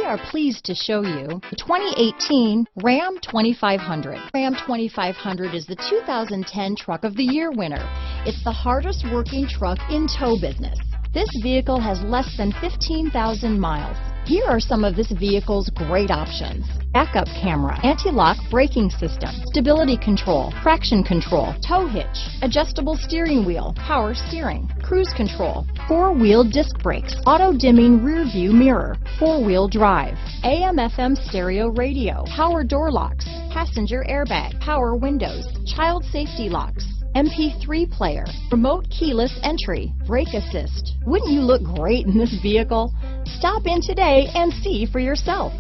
are pleased to show you the 2018 Ram 2500. Ram 2500 is the 2010 Truck of the Year winner. It's the hardest working truck in tow business. This vehicle has less than 15,000 miles. Here are some of this vehicle's great options: backup camera, anti-lock braking system, stability control, traction control, tow hitch, adjustable steering wheel, power steering, cruise control, four-wheel disc brakes, auto-dimming rear view mirror, four-wheel drive, AM/FM stereo radio, power door locks, passenger airbag, power windows, child safety locks, MP3 player, remote keyless entry, brake assist. Wouldn't you look great in this vehicle? Stop in today and see for yourself.